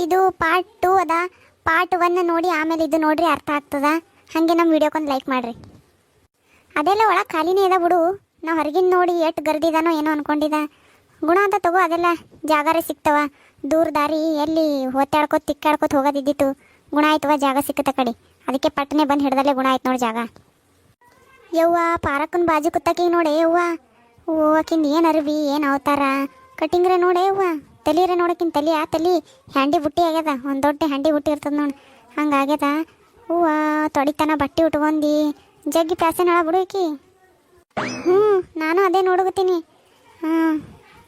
ಇದು ಪಾರ್ಟ್ 2 ಅದ. ಪಾರ್ಟ್ 1 ನೋಡಿ ಆಮೇಲೆ ಇದು ನೋಡ್ರಿ, ಅರ್ಥ ಆಗ್ತದ. ಹಾಗೆ ನಮ್ಮ ವಿಡಿಯೋಕೊಂದು ಲೈಕ್ ಮಾಡಿರಿ. ಅದೆಲ್ಲ ಒಳಗೆ ಖಾಲಿನೇ ಇದೆ ಬಿಡು. ನಾವು ಹೊರಗಿನ ನೋಡಿ ಎಷ್ಟು ಗರ್ದಿದಾನೋ ಏನೋ ಅನ್ಕೊಂಡಿದ್ದ. ಗುಣ ಅಂತ ತಗೋ, ಅದೆಲ್ಲ ಜಾಗಾರೇ ಸಿಗ್ತವ. ದೂರ ದಾರಿ ಎಲ್ಲಿ ಹೊತ್ತಾಡ್ಕೋತ ತಿಕ್ಕಾಡ್ಕೋತ ಹೋಗೋದಿದ್ದಿತ್ತು. ಗುಣ ಆಯ್ತವ, ಜಾಗ ಸಿಕ್ಕತ್ತ ಕಡೆ. ಅದಕ್ಕೆ ಪಟ್ಟನೆ ಬಂದು ಹಿಡ್ದಲ್ಲೇ ಗುಣ ಆಯ್ತು ನೋಡಿ ಜಾಗ. ಯವ್ವ ಪಾರಕ್ಕನ ಬಾಜು ಕುತ್ತಕಿ ನೋಡೆ ಯವ್ವ. ಆಕಿಂದ ಏನು ಅರಿವಿ, ಏನು ಅವತಾರ, ಕಟಿಂಗ್ರೆ ನೋಡೆ ಯವ್ವ. ತಲೀರೆ ನೋಡಕಿನ್ ತಲಿ ಹ್ಯಾಂಡಿ ಬುಟ್ಟಿ ಆಗ್ಯದ. ಒಂದು ದೊಡ್ಡ ಹ್ಯಾಂಡಿ ಬುಟ್ಟಿ ಇರ್ತದೆ ನೋಡಿ, ಹಂಗಾಗ್ಯದ. ಹೂವ ತೊಡಿತನ ಬಟ್ಟೆ ಉಟ್ಕೊಂಡಿ ಜಗ್ಗಿ ಪ್ಯಾಸನ್ ಹೇಳ ಬಿಡು ಈಕಿ. ನಾನು ಅದೇ ನೋಡಗತ್ತೀನಿ.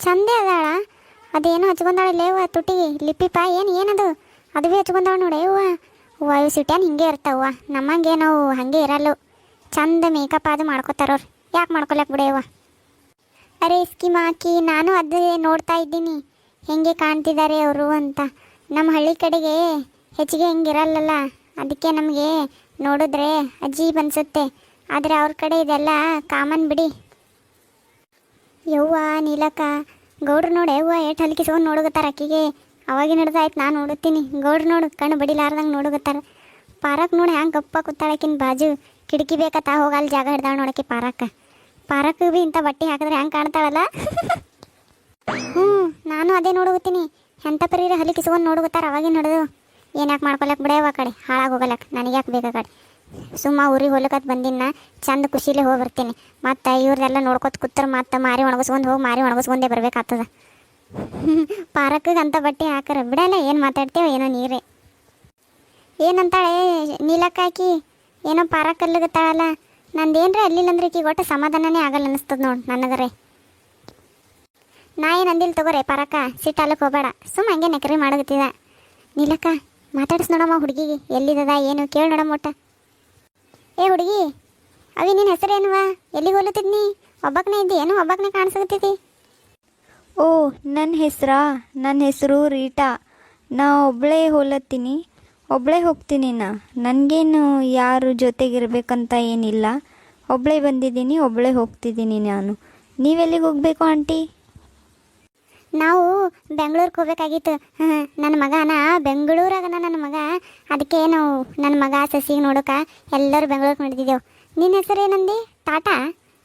ಚಂದೇ ಅದಾಳ. ಅದೇನು ಹಚ್ಕೊಂಡಾಳಿಲ್ಲ ಯವ್ವ ತುಟಿಗೆ, ಲಿಪ್ಪಿಪ ಏನದು ಅದು ಭೀ ಹಚ್ಕೊಂಡಾಳ ನೋಡೆ ಯವ್ವ. ಹೂವ ಇವು ಸಿಟ್ಯಾನ್ ಹಿಂಗೆ ಇರ್ತಾವ, ನಮ್ಮಂಗೆ ನಾವು ಹಾಗೆ ಇರಲ್ಲ. ಚಂದ ಮೇಕಪ್ ಅದು ಮಾಡ್ಕೋತಾರವ್ರು, ಯಾಕೆ ಮಾಡ್ಕೊಳಕ್ಕೆ ಬಿಡೆಯವ್ವ. ಅರೆ ಸ್ಕಿಮ್ ಹಾಕಿ ನಾನು ಅದೇ ನೋಡ್ತಾ ಇದ್ದೀನಿ, ಹೆಂಗೆ ಕಾಣ್ತಿದ್ದಾರೆ ಅವರು ಅಂತ. ನಮ್ಮ ಹಳ್ಳಿ ಕಡೆಗೆ ಹೆಚ್ಚಿಗೆ ಹಿಂಗಿರಲ್ಲಲ್ಲ, ಅದಕ್ಕೆ ನಮಗೆ ನೋಡಿದ್ರೆ ಅಜೀಬ್ ಅನಿಸುತ್ತೆ. ಆದರೆ ಅವ್ರ ಕಡೆ ಇದೆಲ್ಲ ಕಾಮನ್ ಬಿಡಿ. ಯವ್ವ ನೀಲಕ್ಕ, ಗೌಡ್ರು ನೋಡಿ ಯವ್ವ ಏಟು ಹಲ್ಕಿಸ್ಕೊಂಡು ನೋಡುಗತ್ತಾರ ಅಕ್ಕಿಗೆ. ಅವಾಗಿನ ಹಿಡ್ದಾಯ್ತು ನಾನು ನೋಡುತ್ತೀನಿ. ಗೌಡ್ರು ನೋಡು ಕಣ್ಣು ಬಡಿಲಾರ್ದಂಗೆ ನೋಡುಗತ್ತಾರ. ಪಾರಕ್ ನೋಡಿ ಹ್ಯಾಂಗೆ ಗಪ್ಪ ಕೂತಾಳಕಿನ ಬಾಜು. ಕಿಟಕಿ ಬೇಕತ್ತ ಹೋಗಿ ಅಲ್ಲಿ ಜಾಗ ಹಿಡ್ದಾಳ ನೋಡಕ್ಕೆ ಪಾರಕ್ಕೆ ಭೀ ಇಂಥ ಬಟ್ಟೆ ಹಾಕಿದ್ರೆ ಹ್ಯಾಂಗೆ ಕಾಣ್ತಾಳಲ್ಲ. ನಾನು ಅದೇ ನೋಡುತ್ತೀನಿ. ಎಂಥ ಪರೀರ ಹಲಿಕಿಸ್ಕೊಂಡು ನೋಡುತ್ತಾರ ಅವಾಗಿನ ಹಿಡಿದು. ಏನ್ಯಾಕೆ ಮಾಡ್ಕೊಳಕ್ಕೆ ಬಿಡೆಯವ ಕಡೆ, ಹಾಳಾಗಿ ಹೋಗಲಕ್ಕೆ ನನಗೆ ಯಾಕೆ ಬೇಕಾ ಕಡೆ. ಸುಮ್ಮ ಊರಿಗೆ ಹೋಗ್ಲಕ್ಕತ್ ಬಂದಿನ ಚಂದ ಖುಷಿಲೇ ಹೋಗಿ ಬರ್ತೀನಿ. ಮತ್ತು ಇವ್ರದೆಲ್ಲ ನೋಡ್ಕೊತ ಕೂತ್ರೆ ಮತ್ತೆ ಮಾರಿ ಒಣಗಿಸ್ಕೊಂಡು ಹೋಗಿ ಮಾರಿ ಒಣಗಿಸ್ಕೊಂಡೇ ಬರ್ಬೇಕಾಗ್ತದ. ಪಾರಕ್ಕಿಗೆ ಅಂಥ ಬಟ್ಟೆ ಹಾಕರ ಬಿಡಲ್ಲ. ಏನು ಮಾತಾಡ್ತೇವೆ ಏನೋ ನೀರೇ. ಏನಂತಾಳೆ ನೀಲಕ್ಕಾಕಿ, ಏನೋ ಪಾರಕ್ಕಲ್ಲಿಗತ್ತಾಳಲ್ಲ. ನಂದೇನ್ರಿ ಅಲ್ಲಿಲ್ಲಂದ್ರೆ ಈಕಿ ಒಟ್ಟು ಸಮಾಧಾನನೇ ಆಗಲ್ಲ ಅನ್ನಿಸ್ತದ ನೋಡಿ ನನಗರೆ. ನಾ ಏನು ಅಂದಿಲ್ಲ ತಗೋರೆ ಪಾರಕ್ಕ, ಸಿಟ್ಟಲ್ಲಕ್ಕೆ ಹೋಗಬೇಡ. ಸುಮ್ಮ ಹಂಗೆ ನೆಕರಿ ಮಾಡಗತ್ತಿದ. ನೀಲಕ್ಕ ಮಾತಾಡಿಸ್ ನೋಡಮ್ಮ ಹುಡುಗಿಗೆ, ಎಲ್ಲಿದ್ದದ ಏನು ಕೇಳಿ ನೋಡಮ್ಮ ಒಟ್ಟ. ಏ ಹುಡುಗಿ, ಅವಿ ನಿನ್ನ ಹೆಸರೇನುವ, ಎಲ್ಲಿಗೆ ಹೋಲತ್ತಿದ್ನಿ? ಒಬ್ಬಕ್ಕನೇ ಇದ್ದಿ ಏನು, ಒಬ್ಬಕ್ಕನೇ ಕಾಣಿಸಕತ್ತಿದ್ದಿ? ಓ ನನ್ನ ಹೆಸರು ರೀಟಾ. ನಾ ಒಬ್ಬಳೇ ಹೋಲತ್ತೀನಿ, ಒಬ್ಬಳೇ ಹೋಗ್ತೀನಿ. ನನಗೇನು ಯಾರು ಜೊತೆಗಿರ್ಬೇಕಂತ ಏನಿಲ್ಲ. ಒಬ್ಬಳೇ ಬಂದಿದ್ದೀನಿ, ಒಬ್ಬಳೇ ಹೋಗ್ತಿದ್ದೀನಿ ನಾನು. ನೀವೆಲ್ಲಿಗೆ ಹೋಗಬೇಕು ಆಂಟಿ? ನಾವು ಬೆಂಗಳೂರಿಗೆ ಹೋಗ್ಬೇಕಾಗಿತ್ತು. ನನ್ನ ಮಗನ ಬೆಂಗಳೂರಾಗನ ನನ್ನ ಮಗ. ಅದಕ್ಕೆ ನಾವು ನನ್ನ ಮಗ ಸಸಿಗೆ ನೋಡೋಕೆ ಎಲ್ಲರೂ ಬೆಂಗಳೂರಿಗೆ ನಡೆದಿದ್ದೆವು. ನಿನ್ನ ಹೆಸರು ಏನಂದು? ಟಾಟಾ?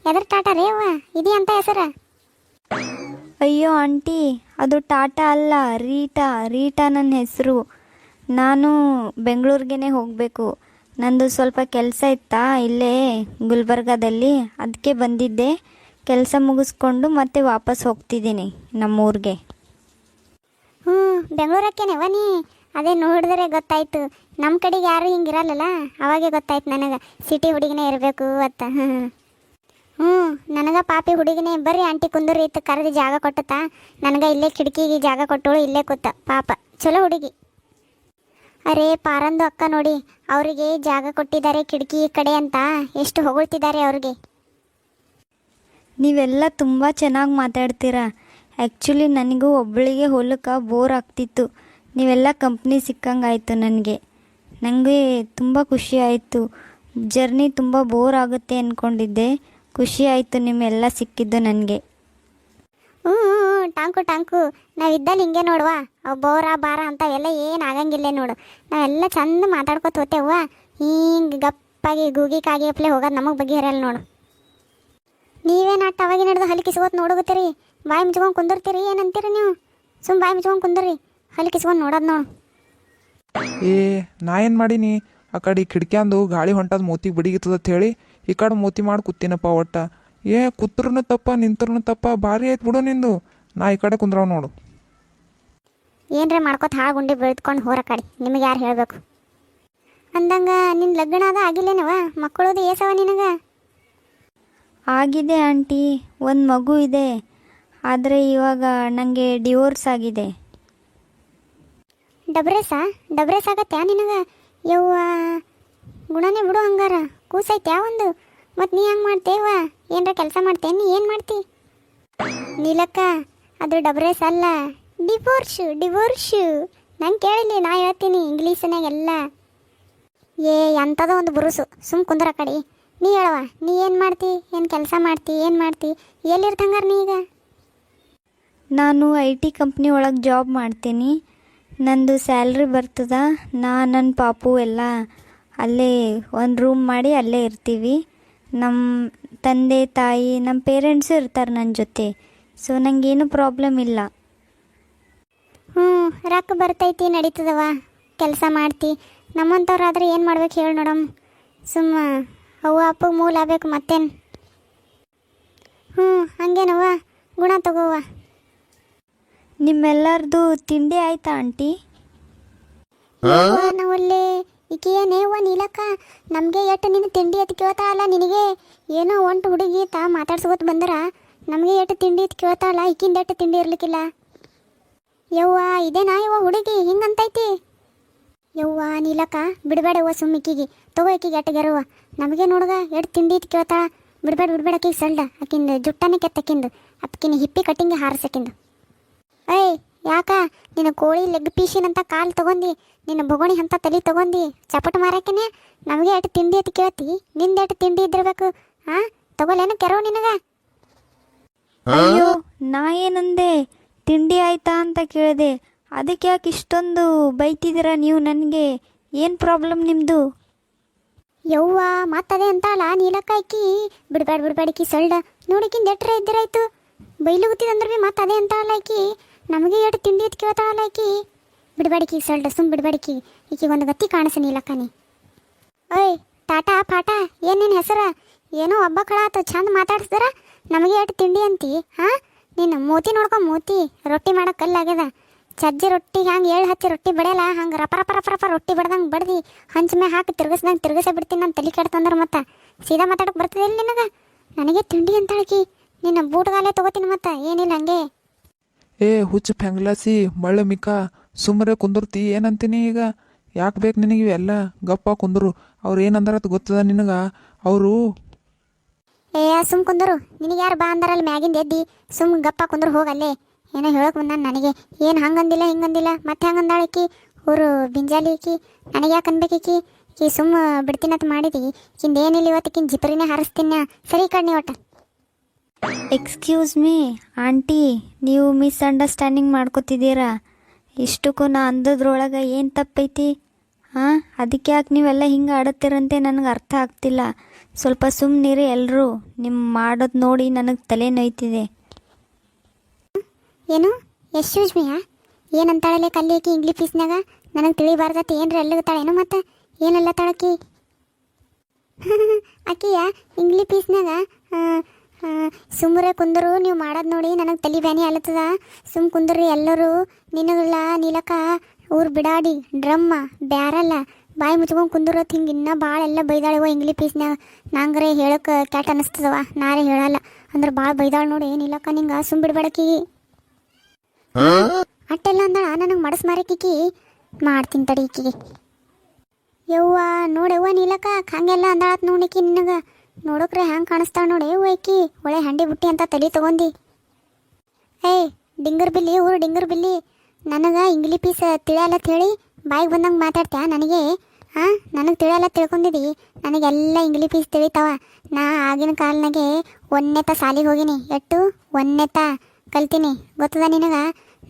ಎದ್ರ ಟಾಟಾ ರೇ ಅವ್ವ, ಇದೆಯಂತ ಹೆಸರು? ಅಯ್ಯೋ ಆಂಟಿ, ಅದು ಟಾಟಾ ಅಲ್ಲ, ರೀಟಾ ನನ್ನ ಹೆಸರು. ನಾನು ಬೆಂಗಳೂರಿಗೇ ಹೋಗಬೇಕು. ನಂದು ಸ್ವಲ್ಪ ಕೆಲಸ ಇತ್ತಾ ಇಲ್ಲೇ ಗುಲ್ಬರ್ಗಾದಲ್ಲಿ, ಅದಕ್ಕೆ ಬಂದಿದ್ದೆ. ಕೆಲಸ ಮುಗಿಸ್ಕೊಂಡು ಮತ್ತೆ ವಾಪಸ್ ಹೋಗ್ತಿದ್ದೀನಿ ನಮ್ಮೂರಿಗೆ. ಬೆಂಗಳೂರಕ್ಕೇನೆವ ನೀ? ಅದೇ ನೋಡಿದ್ರೆ ಗೊತ್ತಾಯ್ತು. ನಮ್ಮ ಕಡೆಗೆ ಯಾರು ಹಿಂಗಿರಲ್ಲಲ್ಲ, ಅವಾಗೇ ಗೊತ್ತಾಯ್ತು ನನಗೆ ಸಿಟಿ ಹುಡುಗಿನೇ ಇರಬೇಕು ಅಂತ. ನನಗೆ ಪಾಪಿ ಹುಡುಗಿನೇ. ಬರ್ರಿ ಆಂಟಿ ಕುಂದೂರಿ ಇತ್ತು ಕರೆದು ಜಾಗ ಕೊಟ್ಟತಾ. ನನಗೆ ಇಲ್ಲೇ ಕಿಟಕಿಗೆ ಜಾಗ ಕೊಟ್ಟೋಳು, ಇಲ್ಲೇ ಕೂತ. ಪಾಪ ಚಲೋ ಹುಡುಗಿ. ಅರೇ ಪಾರಂದು ಅಕ್ಕ ನೋಡಿ, ಅವರಿಗೆ ಜಾಗ ಕೊಟ್ಟಿದ್ದಾರೆ ಕಿಟಕಿ ಕಡೆ ಅಂತ. ಎಷ್ಟು ಹೊಗಳ್ತಿದ್ದಾರೆ ಅವ್ರಿಗೆ. ನೀವೆಲ್ಲ ತುಂಬ ಚೆನ್ನಾಗಿ ಮಾತಾಡ್ತೀರಾ. ಆ್ಯಕ್ಚುಲಿ ನನಗೂ ಒಬ್ಬಳಿಗೆ ಹೋಲಕ್ಕೆ ಬೋರ್ ಆಗ್ತಿತ್ತು. ನೀವೆಲ್ಲ ಕಂಪ್ನಿ ಸಿಕ್ಕಂಗಾಯಿತು ನನಗೆ ತುಂಬ ಖುಷಿ ಆಯಿತು. ಜರ್ನಿ ತುಂಬ ಬೋರ್ ಆಗುತ್ತೆ ಅಂದ್ಕೊಂಡಿದ್ದೆ. ಖುಷಿ ಆಯಿತು ನಿಮ್ಮೆಲ್ಲ ಸಿಕ್ಕಿದ್ದು ನನಗೆ. ಟಾಂಕು ನಾವಿದ್ದಲ್ಲಿ ಹಿಂಗೆ ನೋಡುವ. ಅವು ಬೋರ ಬಾರ ಅಂಥವೆಲ್ಲ ಏನು ಆಗಂಗಿಲ್ಲ ನೋಡು. ನಾವೆಲ್ಲ ಚಂದ ಮಾತಾಡ್ಕೊತ ಹೋಗ್ತೇವ. ಹಿಂಗೆ ಗಪ್ಪಾಗಿ ಗೂಗಿ ಕಾಗಿ ಅಪ್ಲೆ ಹೋಗೋದು ನಮಗೆ ಬಗ್ಗೆ ಇರಲ್ಲ ನೋಡು. ನೀವೇನು ಅಟ್ಟು ಅವಾಗಿ ನಡೆದು ಹಲಿಕಿಸ್ಕೋತ ನೋಡುತ್ತೀರಿ, ಬಾಯಿ ಮುಚ್ಕೊಂಡು ಕುಂದಿರ್ತೀರಿ. ಏನಂತೀರಿ ನೀವು? ಸುಮ್ಮ ಬಾಯಿ ಮುಚ್ಕೊಂಡು ಕುಂದಿರಿ, ಹಲಿಕಿಸ್ಕೊಂಡು ನೋಡೋದು ನೋಡು. ನಾ ಏನು ಮಾಡೀನಿ? ಆ ಕಡೆ ಕಿಡ್ಕ್ಯಾಂದು ಗಾಳಿ ಹೊಂಟದ ಮೂತಿಗೆ ಬಡಿಗಿತ್ತದ ಹೇಳಿ ಈ ಕಡೆ ಮೂತಿ ಮಾಡಿ ಕೂತೀನಪ್ಪ. ಒಟ್ಟ ಕೂತ್ರೂ ತಪ್ಪ ನಿಂತ್ರೂ ತಪ್ಪ, ಭಾರಿ ಆಯ್ತು ಬಿಡು ನಿಂದು. ನಾ ಈ ಕಡೆ ಕುಂದ್ರವ್ ನೋಡು. ಏನರೇ ಮಾಡ್ಕೊತ ಹಾಳು ಗುಂಡಿ ಬೆಳೆದ್ಕೊಂಡು ಹೋರ ಕಡೆ, ನಿಮಗೆ ಯಾರು ಹೇಳಬೇಕು ಅಂದಂಗೆ. ನಿನ್ನ ಲಗ್ನ ಅದ ಆಗಿಲ್ಲೇನವ? ಮಕ್ಕಳದು ಏಸವ ನಿನಗೆ? ಆಗಿದೆ ಆಂಟಿ, ಒಂದು ಮಗು ಇದೆ. ಆದರೆ ಇವಾಗ ನನಗೆ ಡಿವೋರ್ಸ್ ಆಗಿದೆ. ಡಬ್ರೇಸ್ ಆಗತ್ಯಾ ನಿನಗೆ? ಯವ್ವ ಗುಣನೇ ಬಿಡು ಹಂಗಾರ. ಕೂಸೈತ್ಯಾ ಒಂದು? ಮತ್ತು ನೀ ಹಂಗೆ ಮಾಡ್ತೇವ? ಏನರ ಕೆಲಸ ಮಾಡ್ತೇನೆ? ಏನು ಮಾಡ್ತಿ ನೀಲಕ್ಕ? ಅದು ಡಬ್ರೇಸ್ ಅಲ್ಲ, ಡಿವೋರ್ಷು. ನಂಗೆ ಕೇಳಿಲ್ಲ, ನಾ ಹೇಳ್ತೀನಿ ಇಂಗ್ಲೀಷ್ನಾಗೆಲ್ಲ. ಎಂಥದೋ ಒಂದು ಬುರುಸು. ಸುಮ್ಮ ಕುಂದ್ರ ಕಡೆ. ನೀ ಹೇಳವ, ನೀ ಏನು ಮಾಡ್ತಿ? ಏನು ಕೆಲಸ ಮಾಡ್ತಿ? ಏನು ಮಾಡ್ತಿ? ಎಲ್ಲಿರ್ತಂಗಾರ ನೀ ಈಗ? ನಾನು IT ಕಂಪ್ನಿ ಒಳಗೆ ಜಾಬ್ ಮಾಡ್ತೀನಿ. ನಂದು ಸ್ಯಾಲ್ರಿ ಬರ್ತದ ನನ್ನ ಪಾಪು ಎಲ್ಲ ಅಲ್ಲೇ ಒಂದು ರೂಮ್ ಮಾಡಿ ಅಲ್ಲೇ ಇರ್ತೀವಿ. ನಮ್ಮ ತಂದೆ ತಾಯಿ ನಮ್ಮ ಪೇರೆಂಟ್ಸು ಇರ್ತಾರೆ ನನ್ನ ಜೊತೆ. ಸೊ ನನಗೇನು ಪ್ರಾಬ್ಲಮ್ ಇಲ್ಲ. ಹ್ಞೂ ರೊಕ್ಕ ಬರ್ತೈತಿ ನಡೀತದವ, ಕೆಲಸ ಮಾಡ್ತಿ. ನಮ್ಮಂಥವ್ರಾದ್ರೆ ಏನು ಮಾಡ್ಬೇಕು ಹೇಳಿ ನೋಡಮ್. ಸುಮ್ಮ ಅವ್ವ ಅಪ್ಪಗೆ ಮೂಲ ಆಗ್ಬೇಕು ಮತ್ತೇನು. ಹ್ಞೂ ಹಂಗೇನವ್ವ, ಗುಣ ತಗೋವ. ನಿಮ್ಮೆಲ್ಲರದು ತಿಂಡಿ ಆಯ್ತಾ ಆಂಟಿ? ನಾವಲ್ಲಿ ಈಕೆ ಏನೇವ ನೀಲಕ್ಕ, ನಮಗೆ ಎಷ್ಟು ನಿನ್ನ ತಿಂಡಿ ಎತ್ತು ಕೇಳ್ತಾಳಲ್ಲ. ನಿನಗೆ ಏನೋ ಒಂಟು ಹುಡುಗಿ ಮಾತಾಡ್ಸ್ಕೊತ ಬಂದ್ರ ನಮಗೆ ಎಷ್ಟು ತಿಂಡಿ ಎತ್ತು ಕೇಳ್ತಾಳಲ್ಲ. ಈಕಿಂದ ಎಷ್ಟು ತಿಂಡಿ ಇರ್ಲಿಕ್ಕಿಲ್ಲ. ಯವ್ವ ಇದೇನಾ ಯವ್ವ ಹುಡುಗಿ ಹಿಂಗಂತೈತಿ? ಯವ್ವ ನೀಲಕ್ಕ ಬಿಡಬೇಡವ್ವ ಸುಮ್ಮ ಈಕಿಗೆ. ತಗೋ ಈಕಿಗೆ ಎಟ್ಟಗೆರವ್ವ. ನಮಗೆ ನೋಡ್ಗ ಎಷ್ಟು ತಿಂಡಿ ಇತ್ತು ಕೇಳ್ತಾಳ. ಬಿಡ್ಬೇಡ ಆಕಿಗೆ ಸಲ್ಡ. ಆಕಿಂದು ಜುಟ್ಟನೇ ಕೆತ್ತಕ್ಕಿಂದು ಅಪ್ಕಿನ ಹಿಪ್ಪಿ ಕಟ್ಟಿಂಗೆ ಹಾರಿಸಕ್ಕಿಂದು. ಏಯ್ ಯಾಕ ನಿನ್ನ ಕೋಳಿ ಲೆಗ್ ಪೀಸಿನಂತ ಕಾಲು ತೊಗೊಂಡು ನಿನ್ನ ಬೊಗಣಿ ಅಂತ ತಲೆ ತೊಗೊಂಡು ಚಪಟ್ ಮಾರಕ್ಕೇನೆ ನಮಗೆ ಎಷ್ಟು ತಿಂಡಿ ಎತ್ತು ಕೇಳ್ತಿ. ನಿಂದ ಎಷ್ಟು ತಿಂಡಿ ಇದ್ದಿರ್ಬೇಕು. ಹಾಂ ತಗೊಲೇನು ಕೆರವು ನಿನಗೆ? ಅಯ್ಯೋ ನಾ ಏನಂದೆ? ತಿಂಡಿ ಆಯ್ತಾ ಅಂತ ಕೇಳಿದೆ. ಅದಕ್ಕೆ ಯಾಕೆ ಇಷ್ಟೊಂದು ಬೈತಿದ್ದೀರಾ ನೀವು ನನಗೆ? ಏನು ಪ್ರಾಬ್ಲಮ್ ನಿಮ್ಮದು? ಯವ್ವ ಮತ್ತದೇ ಅಂತಾಳ ನೀಲಕ್ಕ ಆಕಿ. ಬಿಡ್ಬೇಡ ಆಕಿ ಸಲ್ಡ. ನೋಡಿಕಿಂದ ಎಟ್ರ ಇದ್ದಿರಾಯ್ತು. ಬೈಲುಗುತ್ತಿದಂದ್ರೆ ಭೀ ಮತ್ತೆ ಅದೇ ಅಂತಾಳಲ್ಲ ಆಕಿ. ನಮಗೆ ಎಷ್ಟು ತಿಂಡಿ ಎತ್ತು ಕೇಳ್ತಾಳಲ್ಲ ಆಕಿ. ಬಿಡ್ಬೇಡಿಕಿ ಸಲ್ಡ, ಸುಮ್ಮ ಬಿಡ್ಬೇಡಿಕಿ. ಈಕಿ ಒಂದು ಗತಿ ಕಾಣಿಸ ನೀಲಕ್ಕನಿ. ಓಯ್ ಟಾಟಾ ಪಾಟ ಏನು ನಿನ್ನ ಹೆಸರ? ಏನೋ ಒಬ್ಬ ಕಳಾತು ಚಂದ ಮಾತಾಡ್ಸ್ದಾರ ನಮಗೆ ಎಷ್ಟು ತಿಂಡಿ ಅಂತಿ. ಹಾಂ ನಿನ್ನ ಮೂತಿ ನೋಡ್ಕೊ ಮೂತಿ. ರೊಟ್ಟಿ ಮಾಡೋಕೆ ಕಲ್ಲಾಗ್ಯದ. ಸಜ್ಜಿ ರೊಟ್ಟಿ ಹಂಗೆ ಏಳು ಹಚ್ಚಿ ರೊಟ್ಟಿ ಬಡಿಯಲ್ಲ ಹಂಗೆ ರಪ ರೊಟ್ಟಿ ಬಡ್ದಂಗೆ ಬಡ್ದು ಹಂಚ ಮೇ ಹಾಕಿ ತಿರ್ಗಿಸೇ ಬಿಡ್ತೀನಿ. ನಾನು ತಲೆ ಕೆಡ್ತಂದ್ರೆ ಮತ್ತೆ ಸೀದಾ ಮಾತಾಡೋಕೆ ಬರ್ತದೆ ಇಲ್ಲಿ ನಿನಗೆ? ನನಗೆ ತಿಂಡಿ ಅಂತಾಳಕಿ. ನಿನ್ನ ಬೂಟ್ಗಾಲೇ ತೊಗೋತೀನಿ ಮತ್ತೆ ಏನಿಲ್ಲ ಹಂಗೆ. ಏ ಹುಚ್ಚು ಫೆಂಗ್ಲಾಸಿ ಮಳ್ಳ ಮಿಕ್ಕ ಸುಮ್ಮನೆ ಕುಂದಿರ್ತಿ ಏನಂತೀನಿ ಈಗ? ಯಾಕೆ ಬೇಕು ನಿನಗೆ ಇವೆಲ್ಲ? ಗಪ್ಪ ಕುಂದರು. ಅವ್ರು ಏನಂದಾರತ್ ಗೊತ್ತದ ನಿನಗೆ? ಅವರು ಏ ಸುಮ್ ಕುಂದರು. ನಿನಗೆ ಯಾರು ಬಾ ಅಂದಾರಲ್ಲಿ ಮ್ಯಾಗಿಂದ ಎದ್ದಿ ಸುಮ್ ಗಪ್ಪ ಕುಂದ್ರು ಹೋಗಲ್ಲೇ. ಏನೋ ಹೇಳೋಕೆ ಬಂದ ನನಗೆ. ಏನು ಹಂಗಂದಿಲ್ಲ ಹಿಂಗಂದಿಲ್ಲ ಮತ್ತೆ ಹಂಗಂದಾಳಕಿ. ಊರು ಬಿಂಜಾಲಿ ಈಕಿ. ನನಗೆ ಯಾಕೆ ಅನ್ಬೇಕೀಕಿ? ಈಕಿ ಸುಮ್ಮ ಬಿಡ್ತೀನಂತ ಮಾಡಿದಿ. ಈಕಿಂದ ಏನಿಲ್ಲ ಇವತ್ತಿಕಿನ ಜಿಪರಿನೇ ಹಾರಿಸ್ತೀನಿ. ಸರಿ ಕಣ್ಣಿ ಒಟ್ಟ. ಎಕ್ಸ್ಕ್ಯೂಸ್ ಮೀ ಆಂಟಿ, ನೀವು ಮಿಸ್ಅಂಡರ್ಸ್ಟ್ಯಾಂಡಿಂಗ್ ಮಾಡ್ಕೋತಿದ್ದೀರಾ. ಇಷ್ಟಕ್ಕೂ ನಾ ಅಂದದ್ರೊಳಗೆ ಏನು ತಪ್ಪೈತಿ? ಹಾಂ ಅದಕ್ಕೆ ಯಾಕೆ ನೀವೆಲ್ಲ ಹಿಂಗೆ ಆಡುತ್ತೀರಂತೆ ನನಗೆ ಅರ್ಥ ಆಗ್ತಿಲ್ಲ. ಸ್ವಲ್ಪ ಸುಮ್ಮನಿರಿ ಎಲ್ಲರೂ. ನಿಮ್ಮ ಮಾಡೋದು ನೋಡಿ ನನಗೆ ತಲೆ ನೋಯ್ತಿದೆ. ಏನು ಎಕ್ಸ್ಕ್ಯೂಸ್ ಮೀಯಾ? ಏನಂತಾಳಲೆ ಕಲ್ಲಿಯಕಿ ಇಂಗ್ಲೀಷ್ ಪೀಸ್ನಾಗ? ನನಗೆ ತಿಳಿಬಾರ್ದತ್ತೆ ಏನ್ರ ಎಲ್ಲಿಗ್ತಾಳೇನು ಮತ್ತೆ? ಏನೆಲ್ಲ ತಾಳಕಿ ಆಕಿಯ ಇಂಗ್ಲೀಷ್ ಪೀಸ್ನಾಗ? ಸುಮ್ಮರೆ ಕುಂದರು. ನೀವು ಮಾಡೋದು ನೋಡಿ ನನಗೆ ತಲೆ ಬ್ಯಾನಿ ಆಲತ್ತದ. ಸುಮ್ಮ ಕುಂದ್ರಿ ಎಲ್ಲರೂ. ನಿನಗಲ್ಲ ನೀಲಕ್ಕ ಊರು ಬಿಡಾಡಿ ಡ್ರಮ್ಮ ಬ್ಯಾರಲ್ಲ ಬಾಯಿ ಮುಚ್ಕೊಂಡು ಕುಂದಿರೋದು ಹಿಂಗೆ ಇನ್ನೂ ಭಾಳ ಎಲ್ಲ ಬೈದಾಳಿವ ಇಂಗ್ಲೀಷ್ ಪೀಸ್ನಾಗ. ನಂಗರೆ ಹೇಳಕ್ಕೆ ಕ್ಯಾಟ್ ಅನ್ನಿಸ್ತದವ. ನಾರೇ ಹೇಳಲ್ಲ ಅಂದ್ರೆ ಭಾಳ ಬೈದಾಳು ನೋಡಿ ನೀಲಕ್ಕ. ನಿಂಗೆ ಸುಮ್ಮ ಬಿಡ್ಬೇಡಕಿ. ಅಟ್ಟೆಲ್ಲ ಅಂದಾಳ ನನಗೆ ಮಡಸ್ ಮಾರಕಿಕ್ಕಿ. ಮಾಡ್ತೀನಿ ತಡಿ ಈಕಿಗೆ. ಯವ್ವ ನೋಡೆವ್ವ ನೀಲಕ್ಕ ಹಂಗೆಲ್ಲ ಅಂದಾಳತ್ ನೋಡಿಕಿ ನಿನಗೆ. ನೋಡೋಕ್ರೆ ಹ್ಯಾಂಗೆ ಕಾಣಿಸ್ತಾಳ ನೋಡಿ ಓಯ್ಕಿ. ಒಳ್ಳೆ ಹಂಡಿ ಬುಟ್ಟಿ ಅಂತ ತಲೆ ತೊಗೊಂಡು. ಏಯ್ ಡಿಂಗರ್ ಬಿಲ್ಲಿ, ಊರು ಡಿಂಗರ್ ಬಿಲ್ಲಿ. ನನಗೆ ಇಂಗ್ಲೀಷ್ ಪೀಸ್ ತಿಳಿಯಲ್ಲತ್ ಹೇಳಿ ಬಾಯಿಗೆ ಬಂದಂಗೆ ಮಾತಾಡ್ತ್ಯಾ ನನಗೆ? ಹಾಂ ನನಗೆ ತಿಳಿಯಲ್ಲ ತಿಳ್ಕೊಂಡಿದ್ದಿ. ನನಗೆಲ್ಲ ಇಂಗ್ಲೀಷ್ ಪೀಸ್ ತಿಳಿತಾವ. ನಾ ಆಗಿನ ಕಾಲನಾಗೆ ಒಂದನೇತ ಸಾಲಿಗೆ ಹೋಗಿನಿ. ಎಷ್ಟು ಒಂದನೇತ ಕಲ್ತೀನಿ ಗೊತ್ತದ ನಿನಗೆ?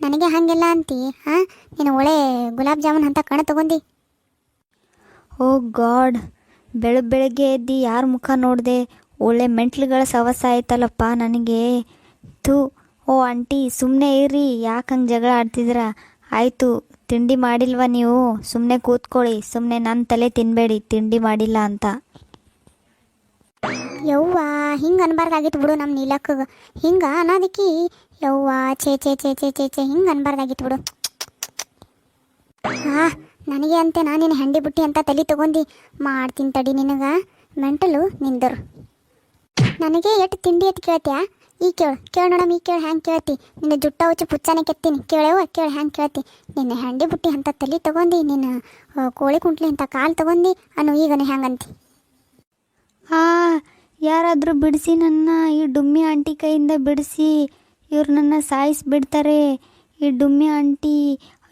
ನನಗೆ ಹಾಗೆಲ್ಲ ಅಂತಿ? ಹಾಂ ನೀನು ಒಳ್ಳೆ ಗುಲಾಬ್ ಜಾಮೂನ್ ಅಂತ ಕಣ ತೊಗೊಂಡು. ಓ ಗಾಡ್, ಬೆಳಗ್ಗೆ ಎದ್ದು ಯಾರ ಮುಖ ನೋಡಿದೆ? ಒಳ್ಳೆ ಮೆಂಟ್ಲುಗಳ ಸವಸ ಆಯ್ತಲ್ಲಪ್ಪ ನನಗೆ. ಥೂ. ಓ ಆಂಟಿ ಸುಮ್ಮನೆ ಇರ್ರಿ, ಯಾಕೆ ಹಂಗೆ ಜಗಳ ಆಡ್ತಿದ್ದೀರಾ? ಆಯಿತು ತಿಂಡಿ ಮಾಡಿಲ್ವ ನೀವು? ಸುಮ್ಮನೆ ಕೂತ್ಕೊಳ್ಳಿ. ಸುಮ್ಮನೆ ನನ್ನ ತಲೆ ತಿನ್ನಬೇಡಿ ತಿಂಡಿ ಮಾಡಿಲ್ಲ ಅಂತ. ಯವ್ವ ಹಿಂಗೆ ಅನ್ಬಾರ್ದಾಗಿತ್ತು ಬಿಡು ನಮ್ಮ ನೀಲಕ್ಕಗೆ. ಹಿಂಗೆ ಅನ್ನೋದಕ್ಕಿ ಯವ್ವ ಛೇ ಛೇ ಛೇ ಛೇ ಛೇ ಛೇ ಹಿಂಗೆ ಅನ್ಬಾರ್ದಾಗಿತ್ತು ಬಿಡು. ಹಾಂ ನನಗೆ ಅಂತೆ ನಾನು ನಿನ್ನ ಹಂಡಿ ಬುಟ್ಟಿ ಅಂತ ತಲೆ ತೊಗೊಂಡು ಮಾಡ್ತೀನಿ ತಡಿ ನಿನಗೆ. ಮೆಂಟಲು ನಿಂದರು. ನನಗೆ ಎಷ್ಟು ತಿಂಡಿ ಎತ್ತು ಕೇಳ್ತೀಯಾ? ಈ ಕೇಳು ನೋಡಮ್ಮ. ಈ ಕೇಳು ಹ್ಯಾಂಗೆ ಕೇಳ್ತಿ? ನಿನ್ನ ಜುಟ್ಟ ಹುಚ್ಚು ಪುಚ್ಚಾನೆ ಕೆತ್ತೀನಿ. ಕೇಳವ ಕೇಳು ಹ್ಯಾಂಗೆ ಕೇಳ್ತಿ? ನಿನ್ನ ಹಂಡಿ ಬುಟ್ಟಿ ಅಂತ ತಲೆ ತೊಗೊಂಡು ನಿನ್ನ ಕೋಳಿ ಕುಂಟ್ಲಿ ಅಂತ ಕಾಲು ತೊಗೊಂಡು ಅನ್ನು ಈಗನು ಹ್ಯಾಂಗಂತಿ? ಯಾರಾದರೂ ಬಿಡಿಸಿ ನನ್ನ. ಈ ಡುಮ್ಮಿ ಆಂಟಿ ಕೈಯಿಂದ ಬಿಡಿಸಿ. ಇವ್ರು ನನ್ನ ಸಾಯಿಸಿಬಿಡ್ತಾರೆ ಈ ಡುಮ್ಮಿ ಆಂಟಿ.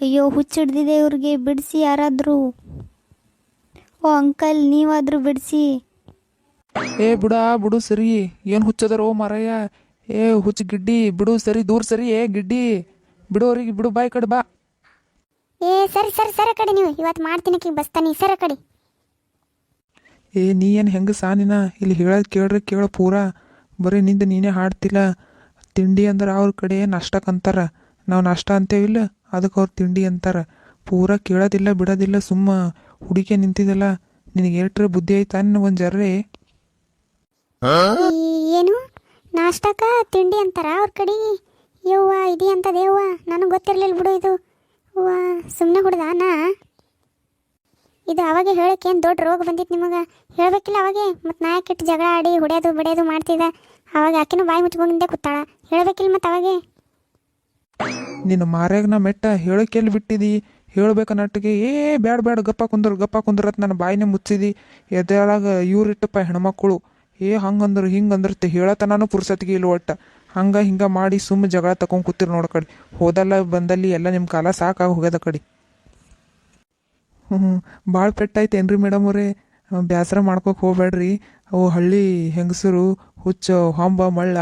ಅಯ್ಯೋ ಹುಚ್ಚಿಡ್ದಿದೆ ಇವ್ರಿಗೆ. ಬಿಡಿಸಿ ಯಾರಾದರೂ. ಓ ಅಂಕಲ್ ನೀವಾದರೂ ಬಿಡಿಸಿ. ಏ ಬಿಡು ಸರಿ. ಏನು ಹುಚ್ಚದರೋ ಮಾರಯ್ಯ. ಏ ಹುಚ್ಚು ಗಿಡ್ಡಿ ಬಿಡು ಸರಿ, ದೂರ ಸರಿ. ಏ ಗಿಡ್ಡಿ ಬಿಡು ಅವ್ರಿಗೆ, ಬಿಡು ಬಾಯ್ ಕಡೆ ಬಾ. ಏ ಸರಿ ಸರಿ ಸರಿ ಕಡೆ ನೀವು ಇವತ್ತು ಮಾಡ್ತೀನಿ ಕಿ ಬಸ್ತಾನಿ ಸರಿ ಕಡೆ. ಏ ನೀ ಏನು ಹೆಂಗೆ ಸಾನಿನ ಇಲ್ಲಿ ಹೇಳೋದು ಕೇಳ್ರಿ ಕೇಳ ಪೂರಾ ಬರೀ ನಿಂದ ನೀನೇ ಹಾಡ್ತಿಲ್ಲ. ತಿಂಡಿ ಅಂದ್ರೆ ಅವ್ರ ಕಡೆ ನಾಷ್ಟಕ್ಕೆ ಅಂತಾರ, ನಾವು ನಾಷ್ಟ ಅಂತೇವಿಲ್ಲ ಅದಕ್ಕೆ ಅವ್ರು ತಿಂಡಿ ಅಂತಾರ. ಪೂರಾ ಕೇಳೋದಿಲ್ಲ ಬಿಡೋದಿಲ್ಲ, ಸುಮ್ಮ ಹುಡುಕೆ ನಿಂತಿದ್ದಲ್ಲ. ನಿನಗೆ ಏಟ್ರೆ ಬುದ್ಧಿ ಆಯ್ತಾ ಒಂದು ಜರ್ರೆ? ಏನು ನಾಷ್ಟಕ್ಕ ತಿಂಡಿ ಅಂತಾರ ಅವ್ರ ಕಡೆ? ಯವ್ವ ಇದಿ ಅಂತದ ಯವ್ವ, ನನಗೆ ಗೊತ್ತಿರಲಿಲ್ಲ ಬಿಡು ಇದು. ಅವ್ವ ಸುಮ್ಮನೆ ಹುಡ್ದಾನ ಇದು. ಅವಾಗೆ ಹೇಳಕ್ಕೆ ಏನು ದೊಡ್ಡ ರೋಗ ಬಂದಿತ್ತು ನಿಮಗೆ? ಹೇಳಬೇಕಿಲ್ಲ ಅವಾಗೆ. ಮತ್ತು ನಾ ಕೆಟ್ಟು ಜಗಳ ಆಡಿ ಹೊಡೆಯೋದು ಬಡಿಯೋದು ಮಾಡ್ತಿದ್ದ. ಅವಾಗ ಆಕಿನೂ ಬಾಯಿ ಮುಚ್ಕೊಂಡಿದ್ದೆ ಕೂತಾಳ. ಹೇಳಬೇಕಿಲ್ಲ ಮತ್ತು ಅವಾಗೆ. ನಿನ್ನ ಮಾರ್ಯಾಗ ನಾ ಮೆಟ್ಟ ಹೇಳೋಕೆಲ್ಲಿ ಬಿಟ್ಟಿದಿ? ಹೇಳ್ಬೇಕ ನಟ್ಟಿಗೆ ಏ ಬ್ಯಾಡ ಬ್ಯಾಡ ಗಪ್ಪ ಕುಂದ್ರ ಅಂತ ನನ್ನ ಬಾಯಿನೇ ಮುಚ್ಚಿದಿ. ಎದೆಯೊಳಗೆ ಇವ್ರಿಟ್ಟಪ್ಪ ಹೆಣ್ಮಕ್ಳು. ಏ ಹಂಗಂದ್ರು ಹಿಂಗಂದ್ರೆ ಹೇಳತನಾನು ಪುರ್ಸತ್ಗೆ ಇಲ್ಲ ಒಟ್ಟ. ಹಂಗೆ ಹಿಂಗೆ ಮಾಡಿ ಸುಮ್ಮ ಜಗಳ ತಗೊಂಡು ಕೂತಿರ್ ನೋಡ ಕಡೆ. ಹೋದಲ್ಲ ಬಂದಲ್ಲಿ ಎಲ್ಲ ನಿಮ್ಮ ಕಾಲ ಸಾಕಾಗಿ ಹೋಗ್ಯದ ಕಡೆ. ಭಾಳ ಪೆಟ್ಟಾಯ್ತೇನ್ರಿ ಮೇಡಮ್ ಅವರೇ? ಬೇಸರ ಮಾಡ್ಕೋಕೆ ಹೋಗ್ಬೇಡ್ರಿ. ಅವು ಹಳ್ಳಿ ಹೆಂಗಸರು ಹುಚ್ಚು ಹೊಂಬ ಮಳ್ಳ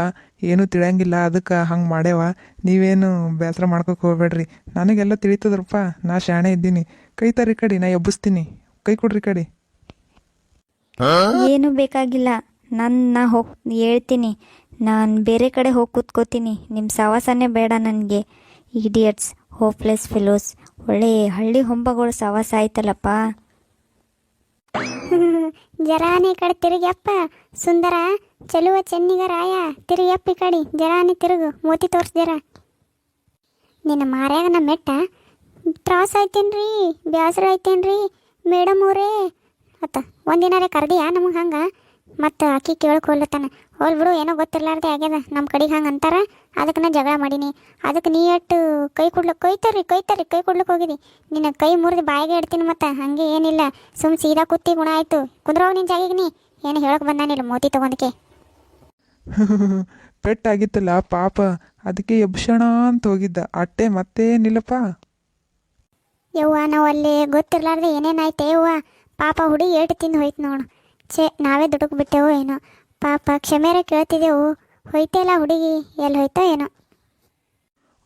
ಏನೂ ತಿಳಿಯಂಗಿಲ್ಲ, ಅದಕ್ಕೆ ಹಂಗೆ ಮಾಡ್ಯಾವ. ನೀವೇನು ಬೇಸರ ಮಾಡ್ಕೋಕೆ ಹೋಗ್ಬೇಡ್ರಿ, ನನಗೆಲ್ಲ ತಿಳಿತದ್ರಪ್ಪ. ನಾ ಶಾಣೆ ಇದ್ದೀನಿ. ಕೈ ತರ್ರಿ ಕಡೆ, ನಾ ಎಬ್ಬಿಸ್ತೀನಿ. ಕೈ ಕೊಡ್ರಿ ಕಡೆ. ಏನು ಬೇಕಾಗಿಲ್ಲ, ನಾ ಹೋಗಿ ಹೇಳ್ತೀನಿ. ನಾನು ಬೇರೆ ಕಡೆ ಹೋಗಿ ಕೂತ್ಕೋತೀನಿ. ನಿಮ್ಮ ಸವಾಸನೇ ಬೇಡ ನನಗೆ. Idiots, hopeless fellows. ಒಳ್ಳೆ ಹಳ್ಳಿ ಹೊಂಬಗಳು ಸವಾಸ ಆಯ್ತಲ್ಲಪ್ಪ. ಜರಾನೆ ಈ ಕಡೆ ತಿರುಗ್ಯಪ್ಪ ಸುಂದರ, ಚೆಲುವ ಚೆನ್ನಿಗ ರಾಯ. ತಿರುಗ್ಯಪ್ಪ ಈ ಕಡೆ, ಜರಾನೆ ತಿರುಗು, ಮೋತಿ ತೋರ್ಸ್ ಜರ. ನಿನ್ನ ಮಾರ್ಯಾಗ ನಮ್ಮ ಮೆಟ್ಟ ತ್ರಾಸ ಆಯ್ತೇನ್ರಿ, ಬೇಸರ ಆಯ್ತೇನ್ರಿ ಮೇಡಮ್ ಅವರೇ ಅತ್ತ. ಒಂದಿನಾರೇ ಕರ್ದಿಯಾ ನಮಗೆ ಹಂಗೆ? ಮತ್ತು ಆಕಿ ಕೇಳ್ಕೊಲ್ಲತ್ತಾನ. ಹೋಲ್ ಬಿಡು, ಏನೋ ಗೊತ್ತಿರ್ಲಾರ್ದೆ ಆಗ್ಯದ. ನಮ್ಮ ಕಡೆಗೆ ಹಂಗೆ ಅಂತಾರ, ಅದಕ್ಕೆ ನಾ ಜಗಳ ಮಾಡೀನಿ. ಅದಕ್ಕೆ ನೀ ಎಟ್ಟು ಕೈ ಕೊಡ್ಲಿಕ್ಕೆ ಹೋಗಿದಿ. ನಿನ್ನ ಕೈ ಮುರಿದು ಬಾಯಿಗೆ ಇಡ್ತೀನಿ. ಮತ್ತು ಹಾಗೆ ಏನಿಲ್ಲ, ಸುಮ್ಮ ಸೀದಾ ಕುತ್ತಿ ಗುಣ ಆಯಿತು. ಕುಂದ್ರೋಗ ನಿನ್ನ ಜಾಗಿಗೆ ನೀ ಏನು ಹೇಳಕ್ಕೆ ಬಂದಾನಿಲ್ಲ ಮೋತಿ ತೊಗೊಂದಕ್ಕೆ. ಪೆಟ್ಟಾಗಿತ್ತಲ್ಲ ಪಾಪ, ಅದಕ್ಕೆ ಎಬ್ಸೋಣ ಅಂತ ಹೋಗಿದ್ದ ಅಟ್ಟೆ, ಮತ್ತೇನಿಲ್ಲಪ್ಪ. ಯವ್ವ ನಾವು ಅಲ್ಲಿ ಗೊತ್ತಿರ್ಲಾರ್ದೆ ಏನೇನಾಯ್ತೆ ಯವ್ವ. ಪಾಪ ಹುಡುಗಿ ಏಟು ತಿಂದು ಹೋಯ್ತು ನೋಡು. ನಾವೇ ದುಡುಕ್ ಬಿಟ್ಟೆವು ಏನೋ. ಪಾಪ ಕ್ಷಮೆರ ಕೇಳ್ತಿದ್ದೆವು. ಹೋಯ್ತೇ ಇಲ್ಲ ಹುಡುಗಿ, ಎಲ್ಲಿ ಹೋಯ್ತೋ ಏನೋ.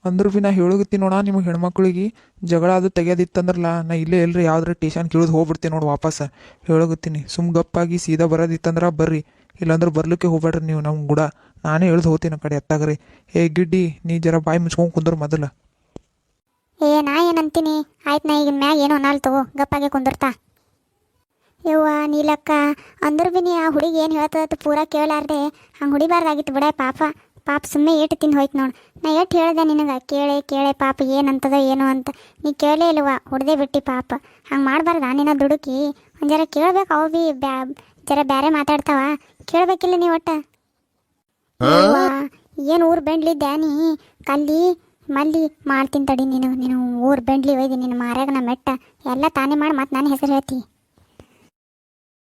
ಅಂದ್ರೂ ಭೀ ನಾ ಹೇಳೋಗತ್ತೀನಿ ನೋಡ ನಿಮಗೆ ಹೆಣ್ಮಕ್ಳಿಗೆ ಜಗಳ ಅದು ತೆಗೆಯೋದಿತ್ತಂದ್ರಲ್ಲ, ನಾ ಇಲ್ಲೇ ಎಲ್ರಿ ಯಾವ್ದಾರ ಟೇಷನ್ ಕೇಳಿದು ಹೋಗ್ಬಿಡ್ತೀನಿ ನೋಡಿ ವಾಪಸ್. ಹೇಳೋಗತ್ತೀನಿ, ಸುಮ್ ಗಪ್ಪಾಗಿ ಸೀದಾ ಬರೋದಿತ್ತಂದ್ರೆ ಬರ್ರಿ, ಇಲ್ಲಾಂದ್ರೆ ಬರ್ಲಿಕ್ಕೆ ಹೋಗ್ಬೇಡ್ರಿ ನೀವು ನಮ್ಮ ಕೂಡ. ನಾನೇ ಹೇಳ್ದು ಹೋಗ್ತೀನಿ ಆ ಕಡೆ ಎತ್ತಾಗ್ರಿ. ಏ ಗಿಡ್ಡಿ, ನೀ ಜರ ಬಾಯಿ ಮುಚ್ಕೊಂಡು ಕುಂದ್ರ ಮೊದಲು. ಏ ನಾ ಏನಂತೀನಿ? ಆಯ್ತು, ನಾ ಈಗ ಮ್ಯಾಗ ಏನೋ ಅನ್ನಲ್ ತಗೋ, ಗಪ್ಪಾಗೆ ಕುಂದಿರ್ತಾ. ಯವ್ವ ನೀಲಕ್ಕ, ಅಂದ್ರೂ ಭೀ ನೀ ಆ ಹುಡುಗಿ ಏನು ಹೇಳ್ತದ ಪೂರಾ ಕೇಳಾರ್ದೆ ಹಂಗೆ ಹುಡಿಬಾರ್ದಾಗಿತ್ತು ಬಿಡ. ಪಾಪ ಸುಮ್ಮನೆ ಏಟು ತಿಂದು ಹೋಯ್ತು ನೋಡು. ನಾ ಎಷ್ಟು ಹೇಳಿದೆ ನಿನಗೆ, ಕೇಳೆ ಪಾಪ ಏನಂತದ ಏನೋ ಅಂತ. ನೀ ಕೇಳೇ ಇಲ್ವ, ಹೊಡೆದೇ ಬಿಟ್ಟು ಪಾಪ. ಹಂಗೆ ಮಾಡಬಾರ್ದ ನಿನ್ನ ದುಡುಕಿ. ಒಂದು ಜರ ಕೇಳ್ಬೇಕು. ಅವು ಭೀ ಜರ ಬೇರೆ ಮಾತಾಡ್ತಾವ, ಕೇಳಬೇಕಿಲ್ಲ ನೀವು ಒಟ್ಟ. ಏನು ಊರು ಬೆಂಡ್ಲಿದ್ದೆ ನೀ? ಕಲ್ಲಿ ಮಲ್ಲಿ ಮಾಡ್ತೀನಿ ತಡಿ. ನೀನು ಊರು ಬೆಂಡ್ಲಿ ಒಯ್ದು ನಿನ್ನ ಮಾರ್ಯಾಗ ನಾ ಮೆಟ್ಟ ಎಲ್ಲ ತಾನೇ ಮಾಡಿ ಮತ್ತು ನಾನು ಹೆಸರು ಹೇಳ್ತಿ.